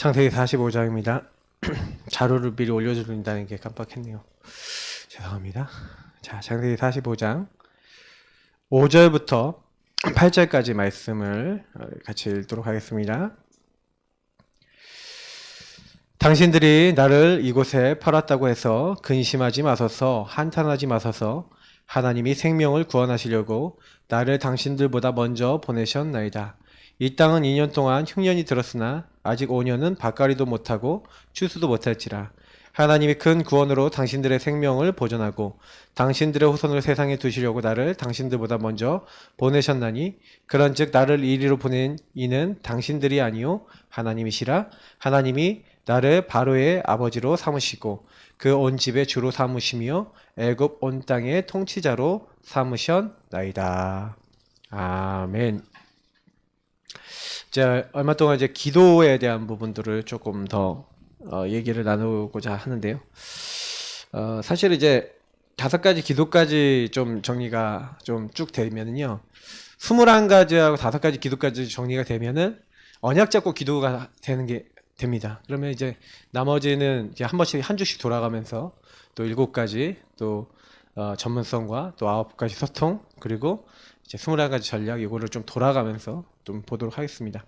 창세기 45장입니다. 자료를 미리 올려드린다는 게 깜빡했네요. 죄송합니다. 자, 창세기 45장 5절부터 8절까지 말씀을 같이 읽도록 하겠습니다. 당신들이 나를 이곳에 팔았다고 해서 근심하지 마소서, 한탄하지 마소서. 하나님이 생명을 구원하시려고 나를 당신들보다 먼저 보내셨나이다. 이 땅은 2년 동안 흉년이 들었으나 아직 5년은 밭갈이도 못하고 추수도 못할지라. 하나님이 큰 구원으로 당신들의 생명을 보존하고 당신들의 후손을 세상에 두시려고 나를 당신들보다 먼저 보내셨나니, 그런즉 나를 이리로 보낸 이는 당신들이 아니요 하나님이시라. 하나님이 나를 바로의 아버지로 삼으시고 그 온 집의 주로 삼으시며 애굽 온 땅의 통치자로 삼으셨나이다. 아멘. 자, 얼마 동안 이제 기도에 대한 부분들을 조금 더 얘기를 나누고자 하는데요. 사실 이제 5가지 기도까지 좀 정리가 좀 쭉 되면은요, 21가지하고 5가지 기도까지 정리가 되면은 언약 잡고 기도가 되는 게 됩니다. 그러면 이제 나머지는 이제 한 번씩 한 주씩 돌아가면서 또 7가지 또 전문성과 또 9가지 소통, 그리고 이제 21가지 전략, 이거를 좀 돌아가면서 좀 보도록 하겠습니다.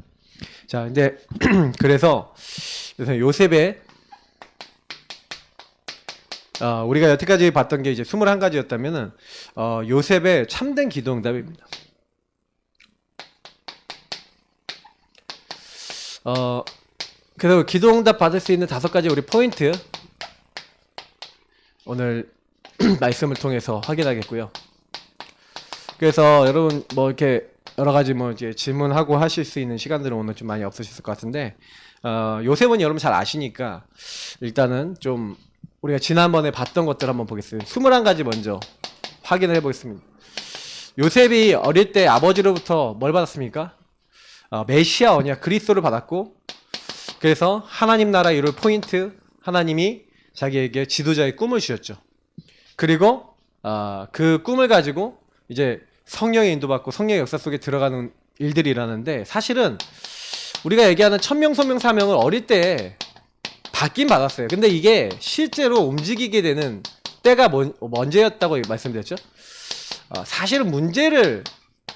자, 근데 그래서 요셉의 우리가 여태까지 봤던 게 이제 21가지였다면은 요셉의 참된 기도 응답입니다. 그래서 기도 응답 받을 수 있는 5가지 우리 포인트 오늘 말씀을 통해서 확인하겠고요. 그래서 여러분 뭐 이렇게 여러 가지 뭐 이제 질문하고 하실 수 있는 시간들은 오늘 좀 많이 없으실 것 같은데, 요셉은 여러분 잘 아시니까 일단은 좀 우리가 지난번에 봤던 것들 한번 보겠습니다. 21가지 먼저 확인을 해보겠습니다. 요셉이 어릴 때 아버지로부터 뭘 받았습니까? 메시아 언약 그리스도를 받았고, 그래서 하나님 나라 이룰 포인트, 하나님이 자기에게 지도자의 꿈을 주셨죠. 그리고 그 꿈을 가지고 이제 성령의 인도받고 성령의 역사 속에 들어가는 일들이 일어나는데, 사실은 우리가 얘기하는 천명, 소명, 사명을 어릴 때 받긴 받았어요. 근데 이게 실제로 움직이게 되는 때가 언제였다고 말씀드렸죠? 사실은 문제를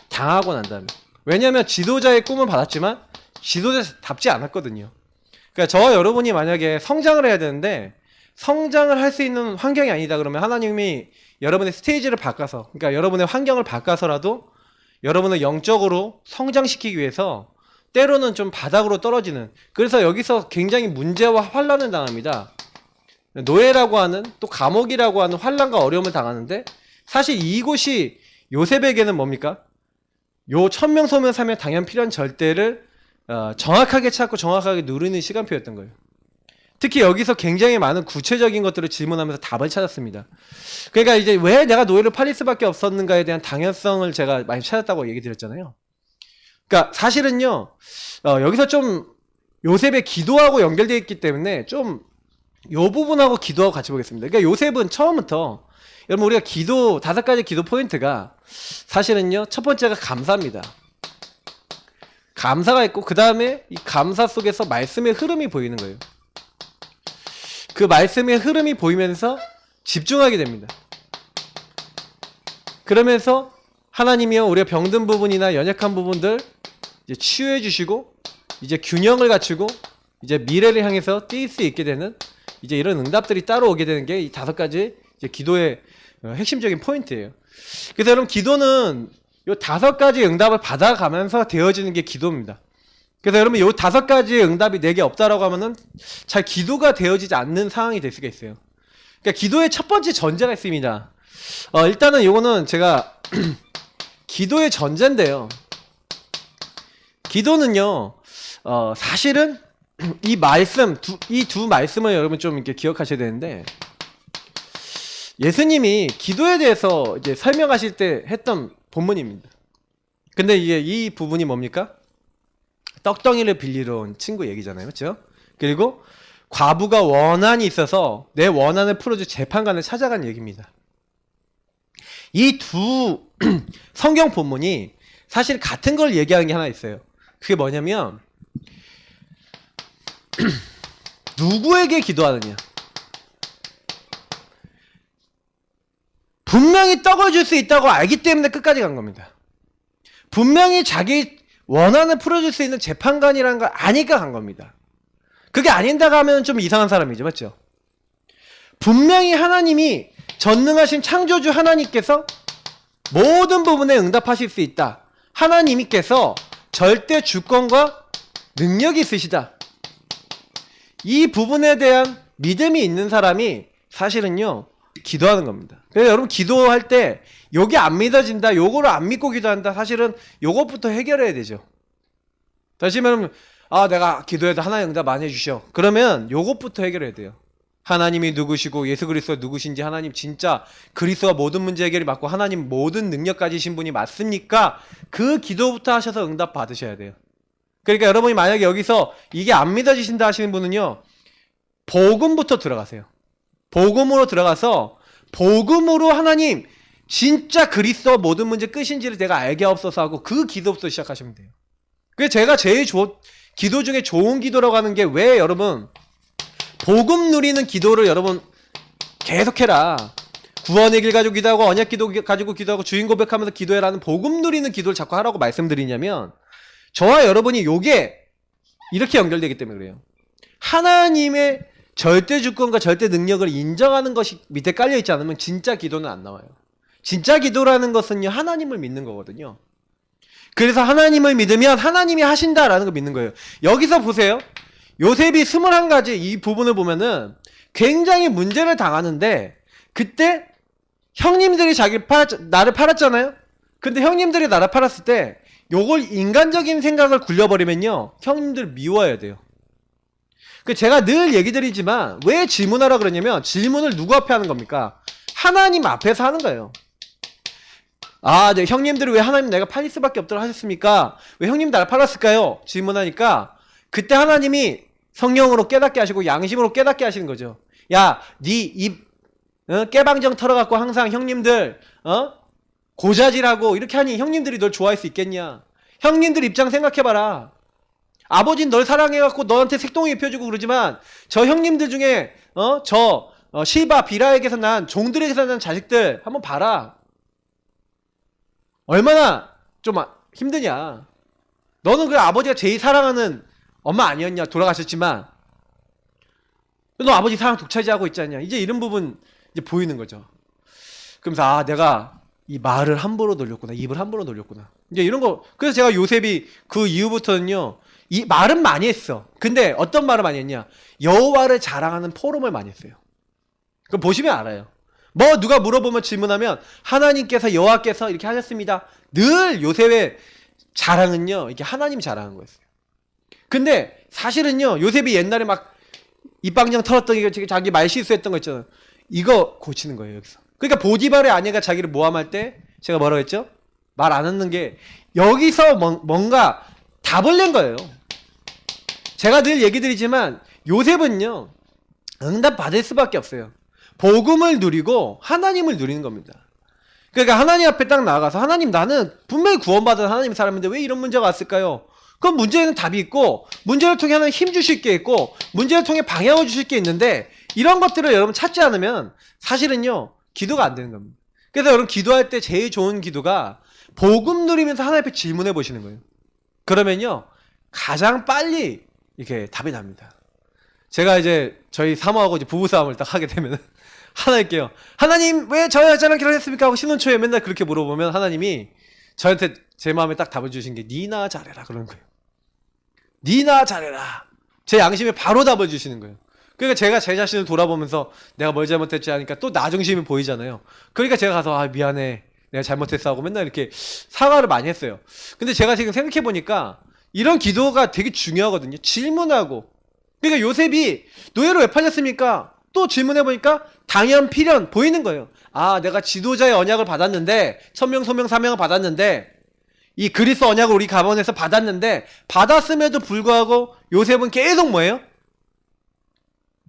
당하고 난 다음에, 왜냐하면 지도자의 꿈을 받았지만 지도자답지 않았거든요. 그러니까 저와 여러분이 만약에 성장을 해야 되는데 성장을 할 수 있는 환경이 아니다 그러면 하나님이 여러분의 스테이지를 바꿔서, 그러니까 여러분의 환경을 바꿔서라도 여러분을 영적으로 성장시키기 위해서 때로는 좀 바닥으로 떨어지는, 그래서 여기서 굉장히 문제와 환란을 당합니다. 노예라고 하는, 또 감옥이라고 하는 환란과 어려움을 당하는데, 사실 이곳이 요셉에게는 뭡니까? 요 천명, 소명, 사명 당연 필요한 절대를 정확하게 찾고 정확하게 누리는 시간표였던 거예요. 특히 여기서 굉장히 많은 구체적인 것들을 질문하면서 답을 찾았습니다. 그러니까 이제 왜 내가 노예를 팔릴 수밖에 없었는가에 대한 당연성을 제가 많이 찾았다고 얘기 드렸잖아요. 그러니까 사실은요, 여기서 좀 요셉의 기도하고 연결되어 있기 때문에 좀 요 부분하고 기도하고 같이 보겠습니다. 그러니까 요셉은 처음부터, 여러분 우리가 기도 5가지 기도 포인트가 사실은요, 첫 번째가 감사입니다. 감사가 있고, 그 다음에 이 감사 속에서 말씀의 흐름이 보이는 거예요. 그 말씀의 흐름이 보이면서 집중하게 됩니다. 그러면서 하나님이요, 우리가 병든 부분이나 연약한 부분들 이제 치유해 주시고, 이제 균형을 갖추고 이제 미래를 향해서 뛸 수 있게 되는 이제 이런 응답들이 따로 오게 되는 게 이 5가지 이제 기도의 핵심적인 포인트예요. 그래서 여러분 기도는 요 5가지 응답을 받아가면서 되어지는 게 기도입니다. 그래서 여러분 요 5가지 응답이 내게 없다라고 하면은 잘 기도가 되어지지 않는 상황이 될 수가 있어요. 그러니까 기도의 첫 번째 전제가 있습니다. 일단은 요거는 제가 기도의 전제인데요. 기도는요, 사실은 이 말씀, 이 두 말씀을 여러분 좀 이렇게 기억하셔야 되는데, 예수님이 기도에 대해서 이제 설명하실 때 했던 본문입니다. 근데 이게 이 부분이 뭡니까? 떡덩이를 빌리러 온 친구 얘기잖아요. 그렇죠? 그리고 과부가 원한이 있어서 내 원한을 풀어줄 재판관을 찾아간 얘기입니다. 이 두 성경 본문이 사실 같은 걸 얘기하는 게 하나 있어요. 그게 뭐냐면 누구에게 기도하느냐? 분명히 떡을 줄 수 있다고 알기 때문에 끝까지 간 겁니다. 분명히 자기 원한을 풀어줄 수 있는 재판관이라는 걸 아니까 간 겁니다. 그게 아닌다고 하면 좀 이상한 사람이죠. 맞죠? 분명히 하나님이 전능하신 창조주 하나님께서 모든 부분에 응답하실 수 있다. 하나님께서 절대 주권과 능력이 있으시다. 이 부분에 대한 믿음이 있는 사람이 사실은요, 기도하는 겁니다. 그래서 여러분 기도할 때 요게 안 믿어진다, 요거를 안 믿고 기도한다, 사실은 요것부터 해결해야 되죠. 다시 말하면 내가 기도해도 하나님 응답 많이 해주셔. 그러면 요것부터 해결해야 돼요. 하나님이 누구시고 예수 그리스도가 누구신지, 하나님 진짜 그리스도가 모든 문제 해결이 맞고 하나님 모든 능력 가지신 분이 맞습니까? 그 기도부터 하셔서 응답 받으셔야 돼요. 그러니까 여러분이 만약에 여기서 이게 안 믿어지신다 하시는 분은요, 복음부터 들어가세요. 복음으로 들어가서 복음으로 하나님 진짜 그리스도 모든 문제 끝인지를 내가 알게 없어서 하고 그 기도부터 시작하시면 돼요. 그래서 제가 제일 기도 중에 좋은 기도라고 하는 게, 왜 여러분 복음 누리는 기도를 여러분 계속해라, 구원의 길 가지고 기도하고 언약 기도 가지고 기도하고 주인 고백하면서 기도해라는 복음 누리는 기도를 자꾸 하라고 말씀드리냐면, 저와 여러분이 요게 이렇게 연결되기 때문에 그래요. 하나님의 절대 주권과 절대 능력을 인정하는 것이 밑에 깔려있지 않으면 진짜 기도는 안 나와요. 진짜 기도라는 것은요, 하나님을 믿는 거거든요. 그래서 하나님을 믿으면 하나님이 하신다라는 걸 믿는 거예요. 여기서 보세요. 요셉이 21가지 이 부분을 보면은 굉장히 문제를 당하는데, 그때 형님들이 나를 팔았잖아요. 근데 형님들이 나를 팔았을 때 요걸 인간적인 생각을 굴려버리면요, 형님들 미워해야 돼요. 제가 늘 얘기 드리지만 왜 질문하라 그러냐면, 질문을 누구 앞에 하는 겁니까? 하나님 앞에서 하는 거예요. 네, 형님들이 왜 하나님 내가 팔릴 수밖에 없도록 하셨습니까? 왜 형님 나를 팔았을까요? 질문하니까 그때 하나님이 성령으로 깨닫게 하시고 양심으로 깨닫게 하시는 거죠. 야, 네 입 깨방정 털어갖고 항상 형님들 고자질하고 이렇게 하니 형님들이 널 좋아할 수 있겠냐? 형님들 입장 생각해봐라. 아버지는 널 사랑해갖고 너한테 색동이 입혀주고 그러지만 저 형님들 중에 시바 비라에게서 난 종들에게서 난 자식들 한번 봐라. 얼마나 좀 힘드냐. 너는 그 아버지가 제일 사랑하는 엄마 아니었냐? 돌아가셨지만 너 아버지 사랑 독차지하고 있지 않냐? 이제 이런 부분 이제 보이는 거죠. 그러면서 내가 이 말을 함부로 돌렸구나, 입을 함부로 돌렸구나, 이제 이런 거. 그래서 제가 요셉이 그 이후부터는요, 이 말은 많이 했어. 근데 어떤 말을 많이 했냐? 여호와를 자랑하는 포럼을 많이 했어요. 그럼 보시면 알아요. 뭐 누가 물어보면 질문하면 하나님께서 여호와께서 이렇게 하셨습니다. 늘 요셉의 자랑은요, 이렇게 하나님이 자랑한 거였어요. 근데 사실은요, 요셉이 옛날에 막 입방정 털었던 게 자기 말 실수했던 거 있잖아요. 이거 고치는 거예요, 여기서. 그러니까 보디발의 아내가 자기를 모함할 때 제가 뭐라고 했죠? 말 안 하는 게, 여기서 뭔가 답을 낸 거예요. 제가 늘 얘기 드리지만 요셉은요, 응답 받을 수밖에 없어요. 복음을 누리고 하나님을 누리는 겁니다. 그러니까 하나님 앞에 딱 나아가서, 하나님 나는 분명히 구원받은 하나님 사람인데 왜 이런 문제가 왔을까요? 그럼 문제에는 답이 있고, 문제를 통해 하나님 힘 주실 게 있고, 문제를 통해 방향을 주실 게 있는데, 이런 것들을 여러분 찾지 않으면 사실은요, 기도가 안 되는 겁니다. 그래서 여러분 기도할 때 제일 좋은 기도가 복음 누리면서 하나님 앞에 질문해 보시는 거예요. 그러면요, 가장 빨리 이렇게 답이 납니다. 제가 이제 저희 사모하고 이제 부부싸움을 딱 하게 되면 하나 할게요. 하나님 왜 저 여자랑 결혼했습니까? 하고 신혼 초에 맨날 그렇게 물어보면 하나님이 저한테 제 마음에 딱 답을 주신 게 니나 잘해라 그러는 거예요. 니나 잘해라. 제 양심에 바로 답을 주시는 거예요. 그러니까 제가 제 자신을 돌아보면서 내가 뭘 잘못했지 하니까 또 나 중심이 보이잖아요. 그러니까 제가 가서 미안해, 내가 잘못했어 하고 맨날 이렇게 사과를 많이 했어요. 근데 제가 지금 생각해보니까 이런 기도가 되게 중요하거든요. 질문하고. 그러니까 요셉이 노예로 왜 팔렸습니까? 또 질문해보니까 당연 필연 보이는 거예요. 내가 지도자의 언약을 받았는데, 천명 소명 사명을 받았는데, 이 그리스도 언약을 우리 가문에서 받았는데, 받았음에도 불구하고 요셉은 계속 뭐예요?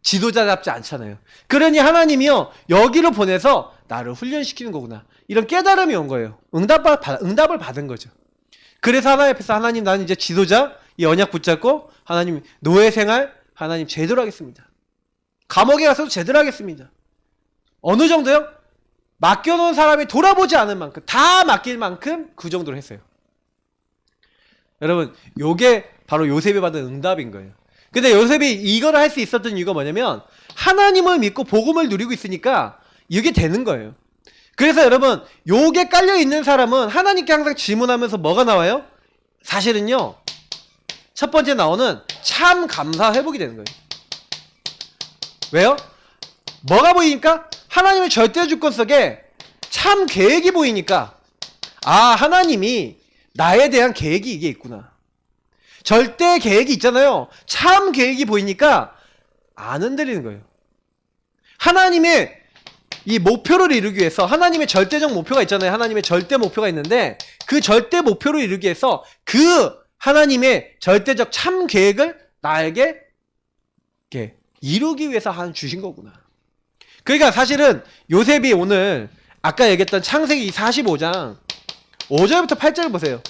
지도자답지 않잖아요. 그러니 하나님이요, 여기로 보내서 나를 훈련시키는 거구나, 이런 깨달음이 온 거예요. 응답을 받은 거죠. 그래서 하나님 앞에서, 하나님 나는 이제 지도자 이 언약 붙잡고 하나님 노예 생활 하나님 제대로 하겠습니다. 감옥에 가서도 제대로 하겠습니다. 어느 정도요? 맡겨놓은 사람이 돌아보지 않을 만큼, 다 맡길 만큼 그 정도로 했어요. 여러분, 요게 바로 요셉이 받은 응답인 거예요. 근데 요셉이 이걸 할 수 있었던 이유가 뭐냐면 하나님을 믿고 복음을 누리고 있으니까 이게 되는 거예요. 그래서 여러분, 요게 깔려있는 사람은 하나님께 항상 질문하면서 뭐가 나와요? 사실은요, 첫 번째 나오는 참 감사 회복이 되는 거예요. 왜요? 뭐가 보이니까? 하나님의 절대 주권 속에 참 계획이 보이니까, 아, 하나님이 나에 대한 계획이 이게 있구나. 절대 계획이 있잖아요. 참 계획이 보이니까 안 흔들리는 거예요. 하나님의 이 목표를 이루기 위해서, 하나님의 절대적 목표가 있잖아요. 하나님의 절대 목표가 있는데 그 절대 목표를 이루기 위해서 그 하나님의 절대적 참 계획을 나에게 이렇게 이루기 위해서 주신 거구나. 그러니까 사실은 요셉이 오늘 아까 얘기했던 창세기 45장 5절부터 8절을 보세요.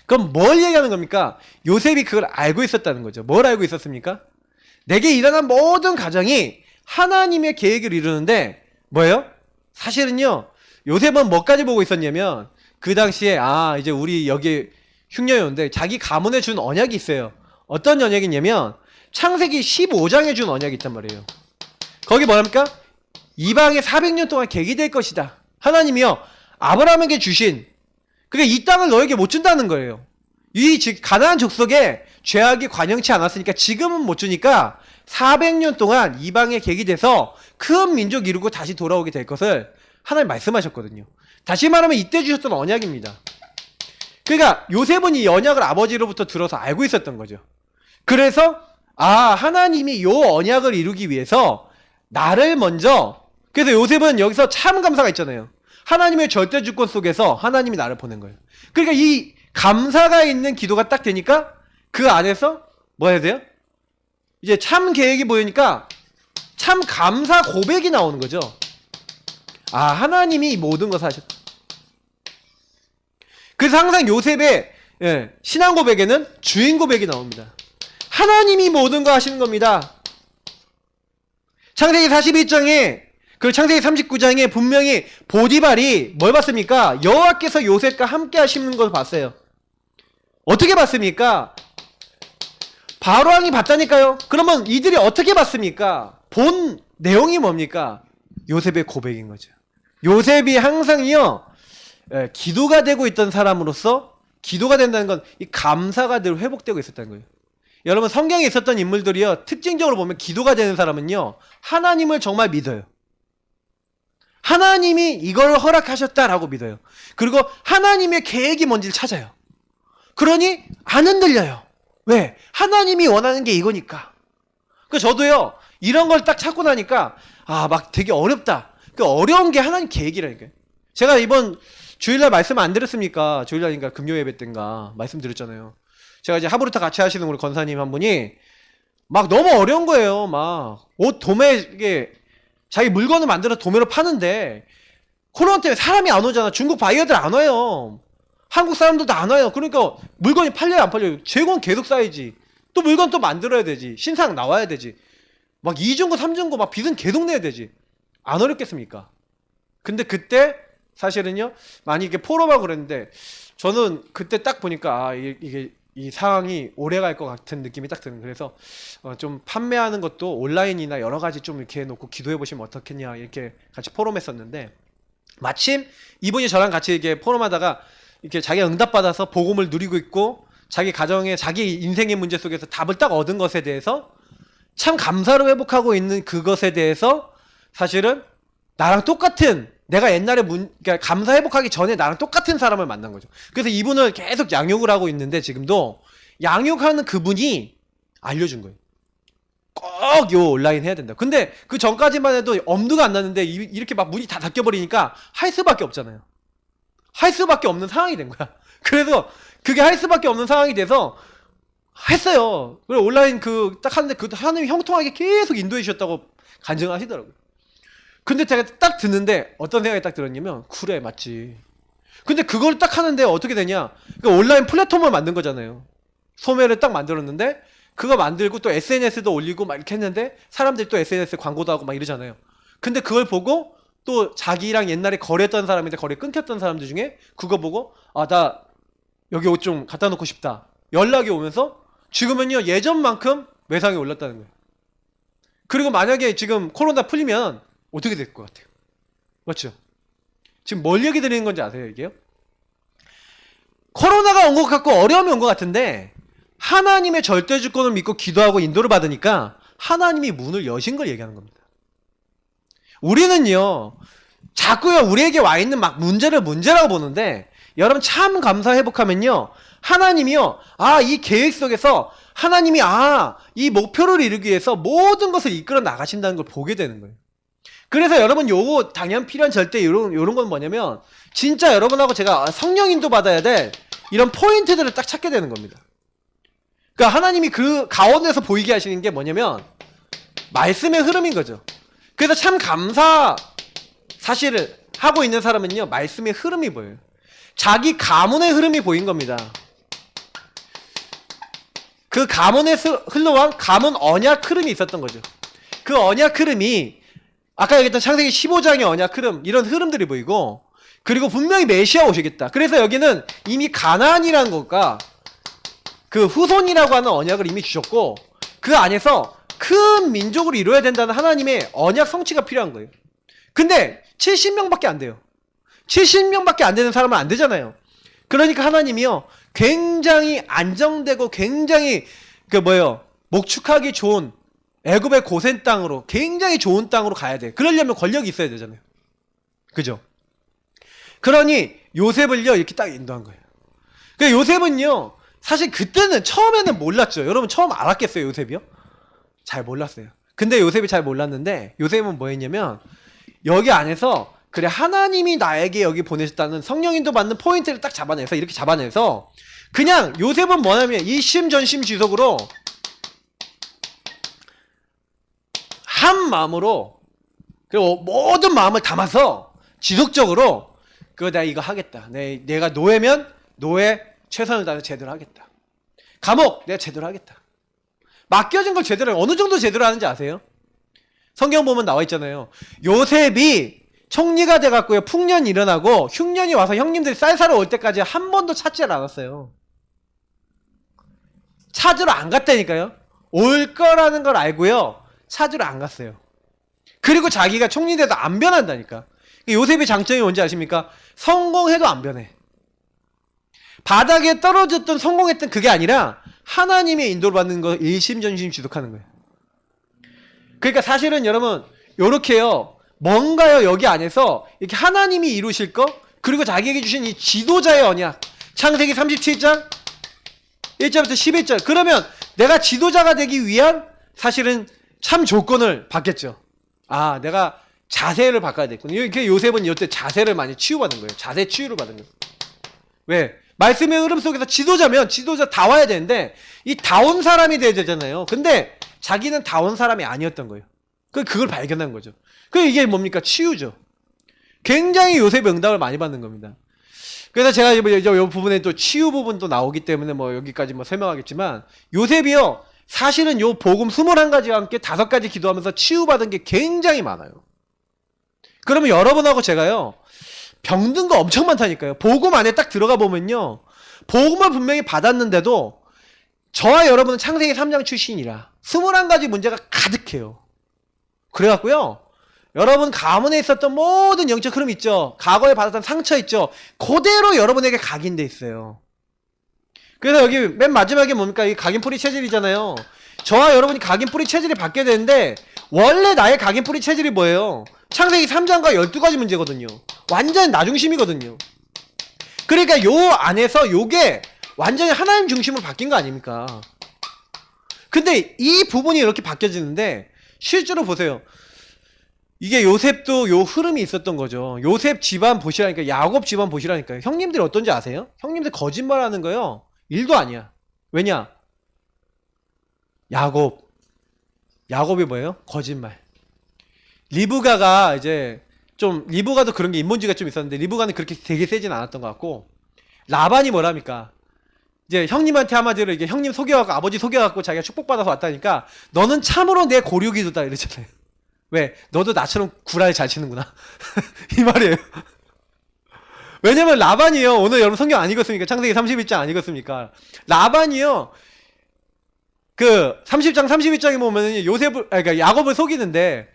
그럼 뭘 얘기하는 겁니까? 요셉이 그걸 알고 있었다는 거죠. 뭘 알고 있었습니까? 내게 일어난 모든 가정이 하나님의 계획을 이루는데 뭐예요? 사실은요, 요셉은 뭐까지 보고 있었냐면 그 당시에 이제 우리 여기 흉년이 오는데 자기 가문에 준 언약이 있어요. 어떤 언약이냐면 창세기 15장에 준 언약이 있단 말이에요. 거기 뭐랍니까? 이방에 400년 동안 객이 될 것이다. 하나님이요, 아브라함에게 주신, 그러니까 이 땅을 너에게 못 준다는 거예요. 이 즉 가나안 족속에 죄악이 관영치 않았으니까 지금은 못 주니까 400년 동안 이방의 객이 돼서 큰 민족 이루고 다시 돌아오게 될 것을 하나님 말씀하셨거든요. 다시 말하면 이때 주셨던 언약입니다. 그러니까 요셉은 이 언약을 아버지로부터 들어서 알고 있었던 거죠. 그래서 하나님이 요 언약을 이루기 위해서 나를 먼저, 그래서 요셉은 여기서 참 감사가 있잖아요. 하나님의 절대 주권 속에서 하나님이 나를 보낸 거예요. 그러니까 이 감사가 있는 기도가 딱 되니까 그 안에서 뭐 해야 돼요? 이제 참 계획이 보이니까 참 감사 고백이 나오는 거죠. 하나님이 이 모든 것을 하셨다. 그래서 항상 요셉의 신앙 고백에는 주인 고백이 나옵니다. 하나님이 모든 거 하시는 겁니다. 창세기 41장에 그 창세기 39장에 분명히 보디발이 뭘 봤습니까? 여호와께서 요셉과 함께 하시는 걸 봤어요. 어떻게 봤습니까? 바로왕이 봤다니까요. 그러면 이들이 어떻게 봤습니까? 본 내용이 뭡니까? 요셉의 고백인 거죠. 요셉이 항상요, 기도가 되고 있던 사람으로서, 기도가 된다는 건 이 감사가 늘 회복되고 있었다는 거예요. 여러분, 성경에 있었던 인물들이요, 특징적으로 보면 기도가 되는 사람은요, 하나님을 정말 믿어요. 하나님이 이걸 허락하셨다라고 믿어요. 그리고 하나님의 계획이 뭔지를 찾아요. 그러니 안 흔들려요. 왜? 하나님이 원하는 게 이거니까. 저도요, 이런 걸 딱 찾고 나니까 막 되게 어렵다. 그 어려운 게 하나님 계획이라니까요. 제가 이번 주일날 말씀 안 드렸습니까? 주일날인가 금요 예배 때인가 말씀드렸잖아요. 제가 이제 하브루타 같이 하시는 우리 권사님 한 분이 막 너무 어려운 거예요. 막 옷 도매에 자기 물건을 만들어서 도매로 파는데 코로나 때문에 사람이 안 오잖아. 중국 바이어들 안 와요. 한국 사람들도 안 와요. 그러니까 물건이 팔려요, 안 팔려요? 재고는 계속 쌓이지. 또 물건 또 만들어야 되지. 신상 나와야 되지. 막 2중고 3중고 막 빚은 계속 내야 되지. 안 어렵겠습니까? 근데 그때 사실은요, 많이 이렇게 포럼하고 그랬는데 저는 그때 딱 보니까 이게 이 상황이 오래 갈 것 같은 느낌이 딱 드는. 그래서 좀 판매하는 것도 온라인이나 여러 가지 좀 이렇게 해놓고 기도해 보시면 어떻겠냐, 이렇게 같이 포럼했었는데, 마침 이분이 저랑 같이 이렇게 포럼하다가 이렇게 자기가 응답받아서 복음을 누리고 있고 자기 가정의 자기 인생의 문제 속에서 답을 딱 얻은 것에 대해서 참 감사로 회복하고 있는 그것에 대해서 사실은 나랑 똑같은, 내가 옛날에 그러니까 감사 회복하기 전에 나랑 똑같은 사람을 만난 거죠. 그래서 이분을 계속 양육을 하고 있는데 지금도 양육하는 그분이 알려준 거예요. 꼭 요 온라인 해야 된다. 근데 그 전까지만 해도 엄두가 안 났는데 이렇게 막 문이 다 닫혀버리니까 할 수밖에 없잖아요. 할 수밖에 없는 상황이 된 거야. 그래서 그게 할 수밖에 없는 상황이 돼서 했어요. 그리고 온라인 딱 하는데 하나님이 형통하게 계속 인도해 주셨다고 간증을 하시더라고요. 근데 제가 딱 듣는데 어떤 생각이 딱 들었냐면, 그래, 맞지. 근데 그걸 딱 하는데 어떻게 되냐? 그러니까 온라인 플랫폼을 만든 거잖아요. 소매를 딱 만들었는데 그거 만들고 또 SNS도 올리고 막 이렇게 했는데 사람들이 또 SNS 광고도 하고 막 이러잖아요. 근데 그걸 보고 또 자기랑 옛날에 거래했던 사람인데 거래 끊겼던 사람들 중에 그거 보고 아, 나 여기 옷 좀 갖다 놓고 싶다. 연락이 오면서 지금은요 예전만큼 매상이 올랐다는 거예요. 그리고 만약에 지금 코로나 풀리면 어떻게 될 것 같아요? 맞죠? 지금 뭘 얘기 드리는 건지 아세요, 이게요? 코로나가 온 것 같고 어려움이 온 것 같은데 하나님의 절대 주권을 믿고 기도하고 인도를 받으니까 하나님이 문을 여신 걸 얘기하는 겁니다. 우리는요 자꾸요 우리에게 와 있는 막 문제를 문제라고 보는데 여러분 참 감사 회복하면요 하나님이요 이 계획 속에서 하나님이 이 목표를 이루기 위해서 모든 것을 이끌어 나가신다는 걸 보게 되는 거예요. 그래서 여러분 요거 당연 필요한 절대 요런 건 뭐냐면 진짜 여러분하고 제가 성령 인도 받아야 될 이런 포인트들을 딱 찾게 되는 겁니다. 그러니까 하나님이 그 가운데서 보이게 하시는 게 뭐냐면 말씀의 흐름인 거죠. 그래서 참 감사 사실을 하고 있는 사람은요 말씀의 흐름이 보여요. 자기 가문의 흐름이 보인 겁니다. 그 가문에 흘러온 가문 언약 흐름이 있었던 거죠. 그 언약 흐름이 아까 얘기했던 창세기 15장의 언약 흐름 이런 흐름들이 보이고 그리고 분명히 메시아 오시겠다. 그래서 여기는 이미 가나안이라는 것과 그 후손이라고 하는 언약을 이미 주셨고 그 안에서 큰 민족을 이루어야 된다는 하나님의 언약 성취가 필요한 거예요. 근데 70명밖에 안 돼요. 70명밖에 안 되는 사람은 안 되잖아요. 그러니까 하나님이요 굉장히 안정되고 굉장히 목축하기 좋은 애굽의 고센 땅으로 굉장히 좋은 땅으로 가야 돼. 그러려면 권력이 있어야 되잖아요. 그죠? 그러니 요셉을요 이렇게 딱 인도한 거예요. 그러니까 요셉은요 사실 그때는 처음에는 몰랐죠. 여러분 처음 알았겠어요 요셉이요? 잘 몰랐어요. 근데 요셉이 잘 몰랐는데 요셉은 뭐 했냐면 여기 안에서 그래 하나님이 나에게 여기 보내셨다는 성령인도 받는 포인트를 딱 잡아내서 이렇게 잡아내서 그냥 요셉은 뭐냐면 이심전심지속으로 한 마음으로 그리고 모든 마음을 담아서 지속적으로 내가 이거 하겠다. 내가 노예면 노예 최선을 다해서 제대로 하겠다. 감옥 내가 제대로 하겠다. 맡겨진 걸 제대로 어느 정도 제대로 하는지 아세요? 성경 보면 나와 있잖아요. 요셉이 총리가 돼갖고요 풍년이 일어나고 흉년이 와서 형님들이 쌀 사러 올 때까지 한 번도 찾지 않았어요. 찾으러 안 갔다니까요. 올 거라는 걸 알고요 찾으러 안 갔어요. 그리고 자기가 총리 돼도 안 변한다니까. 요셉의 장점이 뭔지 아십니까? 성공해도 안 변해. 바닥에 떨어졌던 성공했던 그게 아니라 하나님의 인도를 받는 거 일심전심 지속하는 거예요. 그러니까 사실은 여러분 요렇게요 뭔가요 여기 안에서 이렇게 하나님이 이루실 거 그리고 자기에게 주신 이 지도자의 언약 창세기 37장 1절부터 11절 그러면 내가 지도자가 되기 위한 사실은 참 조건을 받겠죠. 내가 자세를 바꿔야 되겠구나. 이렇게 요셉은 이때 자세를 많이 치유받은 거예요. 자세 치유를 받은 거예요. 왜? 말씀의 흐름 속에서 지도자면 지도자 다워야 되는데 이 다운 사람이 돼야 되잖아요. 근데 자기는 다운 사람이 아니었던 거예요. 그걸 발견한 거죠. 이게 뭡니까? 치유죠. 굉장히 요셉의 응답을 많이 받는 겁니다. 그래서 제가 이 부분에 또 치유 부분도 나오기 때문에 여기까지 설명하겠지만 요셉이요 사실은 요 복음 21가지와 함께 5가지 기도하면서 치유받은 게 굉장히 많아요. 그러면 여러분하고 제가요 병든 거 엄청 많다니까요. 복음 안에 딱 들어가 보면요 복음을 분명히 받았는데도 저와 여러분은 창세기 3장 출신이라 21가지 문제가 가득해요. 그래갖고요 여러분 가문에 있었던 모든 영적 흐름 있죠. 과거에 받았던 상처 있죠. 그대로 여러분에게 각인돼 있어요. 그래서 여기 맨 마지막에 뭡니까? 이 각인뿌리 체질이잖아요. 저와 여러분이 각인뿌리 체질이 받게 되는데 원래 나의 각인뿌리 체질이 뭐예요? 창세기 3장과 12가지 문제거든요. 완전 나 중심이거든요. 그러니까 요 안에서 요게 완전히 하나님 중심으로 바뀐 거 아닙니까? 근데 이 부분이 이렇게 바뀌어지는데 실제로 보세요. 이게 요셉도 요 흐름이 있었던 거죠. 요셉 집안 보시라니까 야곱 집안 보시라니까요. 형님들이 어떤지 아세요? 형님들 거짓말하는 거요. 1도 아니야. 왜냐? 야곱이 뭐예요? 거짓말. 리브가가 이제 좀 리브가도 그런 게 인본주의가 좀 있었는데 리브가는 그렇게 되게 세진 않았던 것 같고 라반이 뭐랍니까? 이제 형님한테 한마디로 이게 형님 속여갖고 아버지 속여갖고 자기가 축복받아서 왔다니까 너는 참으로 내 고류기도다 이러잖아요. 왜? 너도 나처럼 구라를 잘 치는구나. 이 말이에요. 왜냐면 라반이요. 오늘 여러분 성경 안 읽었습니까? 창세기 31장 안 읽었습니까? 라반이요. 그 30장 31장에 보면은 요셉을 그러니까 야곱을 속이는데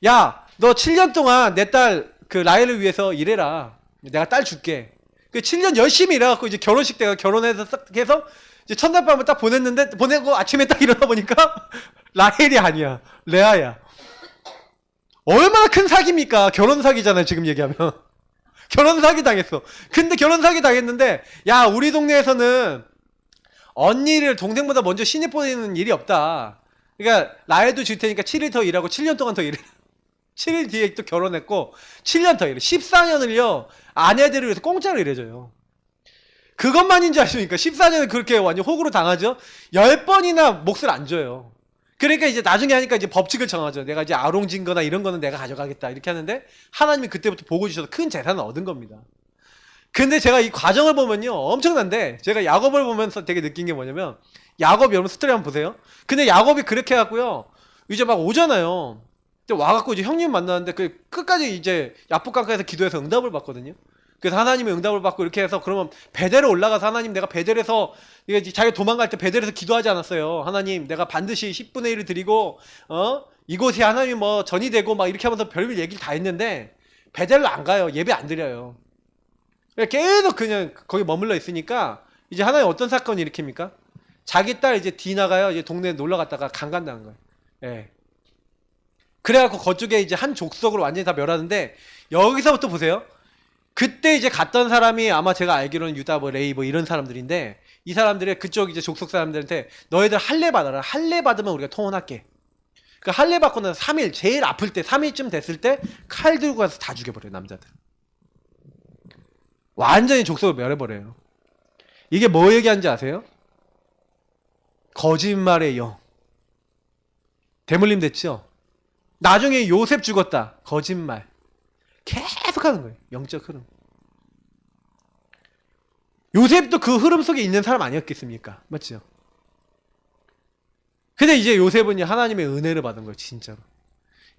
야, 너 7년 동안 내 딸 그 라헬을 위해서 일해라. 내가 딸 줄게. 그 7년 열심히 일해갖고 이제 결혼식 때가 결혼해서 싹 해서 이제 첫날 밤을 딱 보냈는데 보내고 아침에 딱 일어나 보니까 라헬이 아니야. 레아야. 얼마나 큰 사기입니까? 결혼 사기잖아요, 지금 얘기하면. 결혼 사기 당했어. 근데 결혼 사기 당했는데, 야, 우리 동네에서는 언니를 동생보다 먼저 신입 보내는 일이 없다. 그러니까, 라헬도 줄 테니까 7일 더 일하고 7년 동안 더 일해. 7일 뒤에 또 결혼했고, 7년 더 일해. 14년을요, 아내들을 위해서 공짜로 일해줘요. 그것만인 줄 아십니까? 14년을 그렇게 완전 호구로 당하죠? 10번이나 몫을 안 줘요. 그러니까 이제 나중에 하니까 이제 법칙을 정하죠. 내가 이제 아롱진 거나 이런 거는 내가 가져가겠다. 이렇게 하는데 하나님이 그때부터 복을 주셔서 큰 재산을 얻은 겁니다. 근데 제가 이 과정을 보면요. 엄청난데 제가 야곱을 보면서 되게 느낀 게 뭐냐면 야곱 여러분 스토리 한번 보세요. 근데 야곱이 그렇게 해갖고요. 이제 막 오잖아요. 와갖고 이제 형님 만나는데 그 끝까지 이제 야복강가에서 기도해서 응답을 받거든요. 그래서 하나님의 응답을 받고 이렇게 해서 그러면 베델에 올라가서 하나님 내가 베델에서 이게 자기가 도망갈 때 베델에서 기도하지 않았어요. 하나님 내가 반드시 10분의 1을 드리고 이곳이 하나님 뭐 전이 되고 막 이렇게 하면서 별별 얘기를 다 했는데 베델로 안 가요. 예배 안 드려요. 계속 그냥 거기 머물러 있으니까 이제 하나님 어떤 사건이 일으킵니까? 자기 딸 이제 디나가요. 이제 동네에 놀러 갔다가 강간당한 거예요. 예. 그래갖고 그쪽에 이제 한 족속으로 완전히 다 멸하는데 여기서부터 보세요. 그때 이제 갔던 사람이 아마 제가 알기로는 유다 뭐 레이 뭐 이런 사람들인데 이 사람들이 그쪽 이제 족속 사람들한테 너희들 할례 받아라. 할례 받으면 우리가 통혼할게. 그 할례 받고 나서 3일 제일 아플 때 3일쯤 됐을 때 칼 들고 가서 다 죽여버려요. 남자들. 완전히 족속을 멸해버려요. 이게 뭐 얘기하는지 아세요? 거짓말의 영. 대물림 됐죠? 나중에 요셉 죽었다. 거짓말. 계속 하는 거예요. 영적 흐름. 요셉도 그 흐름 속에 있는 사람 아니었겠습니까? 맞죠? 근데 이제 요셉은 하나님의 은혜를 받은 거예요. 진짜로.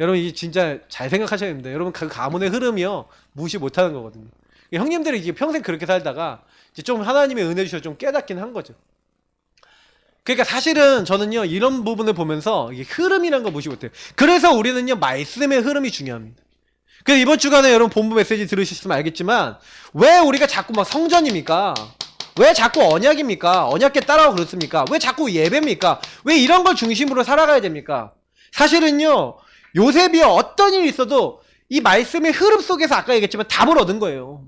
여러분 이게 진짜 잘 생각하셔야 됩니다. 여러분 그 가문의 흐름이요. 무시 못하는 거거든요. 형님들이 이제 평생 그렇게 살다가 이제 좀 하나님의 은혜 주셔서 좀 깨닫긴 한 거죠. 그러니까 사실은 저는요. 이런 부분을 보면서 이게 흐름이라는 거 무시 못해요. 그래서 우리는요. 말씀의 흐름이 중요합니다. 그래서 이번 주간에 여러분 본부 메시지 들으셨으면 알겠지만 왜 우리가 자꾸 막 성전입니까? 왜 자꾸 언약입니까? 언약계 따라오고 그렇습니까? 왜 자꾸 예배입니까? 왜 이런 걸 중심으로 살아가야 됩니까? 사실은요. 요셉이 어떤 일이 있어도 이 말씀의 흐름 속에서 아까 얘기했지만 답을 얻은 거예요.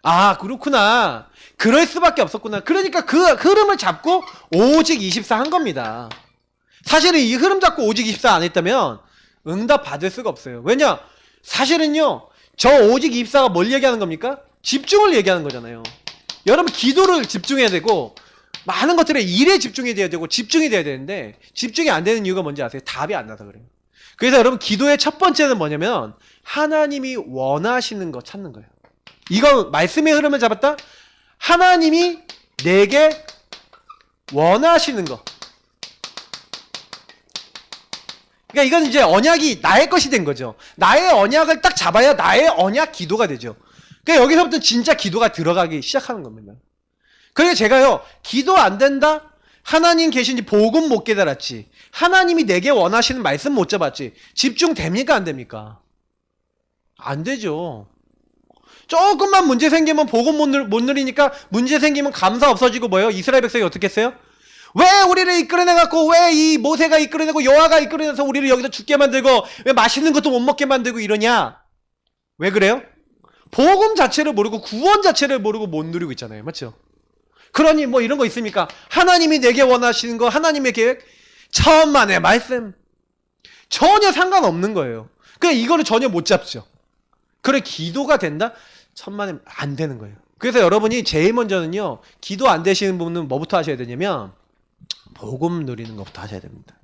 아 그렇구나. 그럴 수밖에 없었구나. 그러니까 그 흐름을 잡고 오직 24 한 겁니다. 사실은 이 흐름 잡고 오직 24 안 했다면 응답 받을 수가 없어요. 왜냐? 사실은요. 저 오직 24가 뭘 얘기하는 겁니까? 집중을 얘기하는 거잖아요. 여러분 기도를 집중해야 되고 많은 것들에 일에 집중이 돼야 되고 집중이 돼야 되는데 집중이 안 되는 이유가 뭔지 아세요? 답이 안 나서 그래요. 그래서 여러분 기도의 첫 번째는 뭐냐면 하나님이 원하시는 거 찾는 거예요. 이거 말씀의 흐름을 잡았다? 하나님이 내게 원하시는 거. 그러니까 이건 이제 언약이 나의 것이 된 거죠. 나의 언약을 딱 잡아야 나의 언약 기도가 되죠. 그러니까 여기서부터 진짜 기도가 들어가기 시작하는 겁니다. 그래서 제가요, 기도 안 된다? 하나님 계신지 복음 못 깨달았지. 하나님이 내게 원하시는 말씀 못 잡았지. 집중됩니까? 안 됩니까? 안 되죠. 조금만 문제 생기면 복음 못 누리니까 문제 생기면 감사 없어지고 뭐예요? 이스라엘 백성이 어떻게 했어요? 왜 우리를 이끌어내갖고 왜 이 모세가 이끌어내고 여호와가 이끌어내서 우리를 여기서 죽게 만들고 왜 맛있는 것도 못 먹게 만들고 이러냐? 왜 그래요? 복음 자체를 모르고 구원 자체를 모르고 못 누리고 있잖아요. 맞죠? 그러니 뭐 이런 거 있습니까? 하나님이 내게 원하시는 거 하나님의 계획 천만의 말씀 전혀 상관없는 거예요. 그냥 이거를 전혀 못 잡죠. 그래 기도가 된다? 천만의 안 되는 거예요. 그래서 여러분이 제일 먼저는요. 기도 안 되시는 분은 뭐부터 하셔야 되냐면 복음 누리는 것부터 하셔야 됩니다.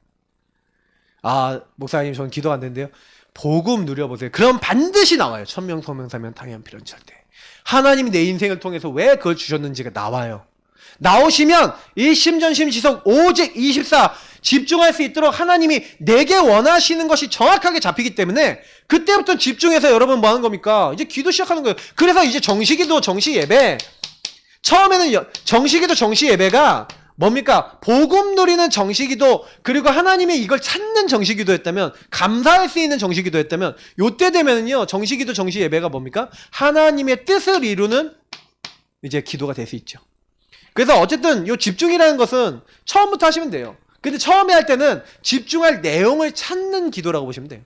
아 목사님 저는 기도가 안 되는데요. 복음 누려보세요. 그럼 반드시 나와요. 천명 소명사면 당연 필연 절대. 하나님이 내 인생을 통해서 왜 그걸 주셨는지가 나와요. 나오시면 일심전심지속 오직 24 집중할 수 있도록 하나님이 내게 원하시는 것이 정확하게 잡히기 때문에 그때부터 집중해서 여러분 뭐 하는 겁니까? 이제 기도 시작하는 거예요. 그래서 이제 정시기도 정시예배, 처음에는 정시기도 정시예배가 뭡니까? 복음 누리는 정시기도, 그리고 하나님이 이걸 찾는 정시기도였다면, 감사할 수 있는 정시기도였다면, 요때 되면은요 정시기도 정시예배가 뭡니까? 하나님의 뜻을 이루는 이제 기도가 될 수 있죠. 그래서 어쨌든 요 집중이라는 것은 처음부터 하시면 돼요. 근데 처음에 할 때는 집중할 내용을 찾는 기도라고 보시면 돼요.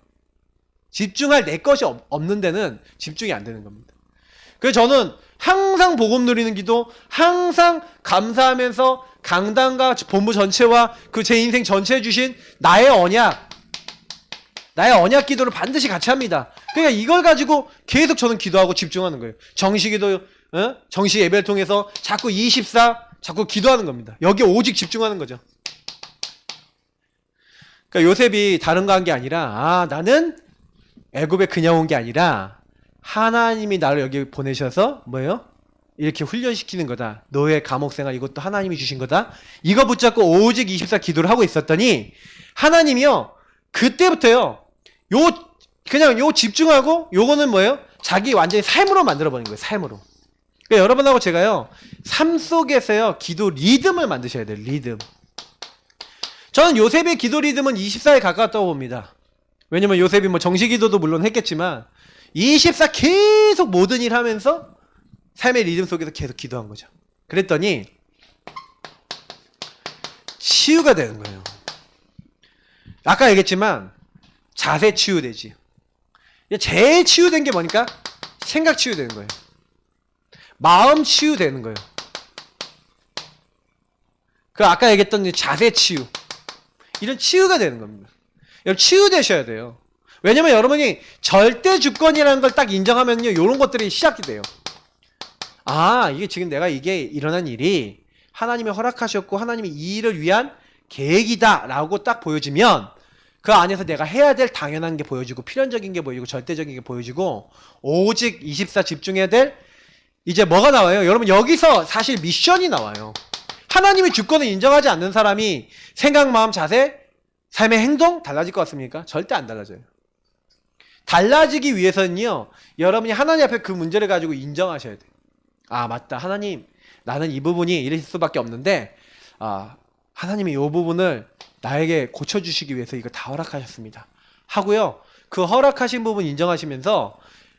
집중할 내 것이 없는 데는 집중이 안 되는 겁니다. 그래서 저는 항상 복음 누리는 기도, 항상 감사하면서 강단과 본부 전체와 그 제 인생 전체에 주신 나의 언약 기도를 반드시 같이 합니다. 그러니까 이걸 가지고 계속 저는 기도하고 집중하는 거예요. 정시기도, 정시 예배를 통해서 자꾸 24 자꾸 기도하는 겁니다. 여기에 오직 집중하는 거죠. 그러니까 요셉이 다른 거 한 게 아니라, 나는 애굽에 그냥 온 게 아니라 하나님이 나를 여기 보내셔서 뭐예요? 이렇게 훈련시키는 거다. 너의 감옥생활 이것도 하나님이 주신 거다. 이거 붙잡고 오직 24 기도를 하고 있었더니 하나님이요 그때부터요 그냥 요 집중하고 요거는 뭐예요? 자기 완전히 삶으로 만들어버린 거예요. 삶으로. 그러니까 여러분하고 제가요 삶 속에서요 기도 리듬을 만드셔야 돼요. 리듬. 저는 요셉의 기도 리듬은 24에 가까웠다고 봅니다. 왜냐면 요셉이 뭐 정시기도도 물론 했겠지만 24 계속 모든 일 하면서 삶의 리듬 속에서 계속 기도한 거죠. 그랬더니 치유가 되는 거예요. 아까 얘기했지만 자세 치유되지. 제일 치유된 게 뭐니까? 생각 치유되는 거예요. 마음 치유되는 거예요. 그 아까 얘기했던 자세 치유, 이런 치유가 되는 겁니다. 여러분 치유되셔야 돼요. 왜냐면 여러분이 절대 주권이라는 걸 딱 인정하면요 이런 것들이 시작이 돼요. 이게 지금 내가 이게 일어난 일이 하나님이 허락하셨고 하나님이 이 일을 위한 계획이다 라고 딱 보여지면 그 안에서 내가 해야 될 당연한 게 보여지고 필연적인 게 보여지고 절대적인 게 보여지고 오직 24 집중해야 될 이제 뭐가 나와요? 여러분 여기서 사실 미션이 나와요. 하나님의 주권을 인정하지 않는 사람이 생각, 마음, 자세, 삶의 행동 달라질 것 같습니까? 절대 안 달라져요. 달라지기 위해서는요 여러분이 하나님 앞에 그 문제를 가지고 인정하셔야 돼요. 맞다, 하나님 나는 이 부분이 이럴 수밖에 없는데 하나님이 이 부분을 나에게 고쳐주시기 위해서 이거 다 허락하셨습니다 하고요 그 허락하신 부분 인정하시면서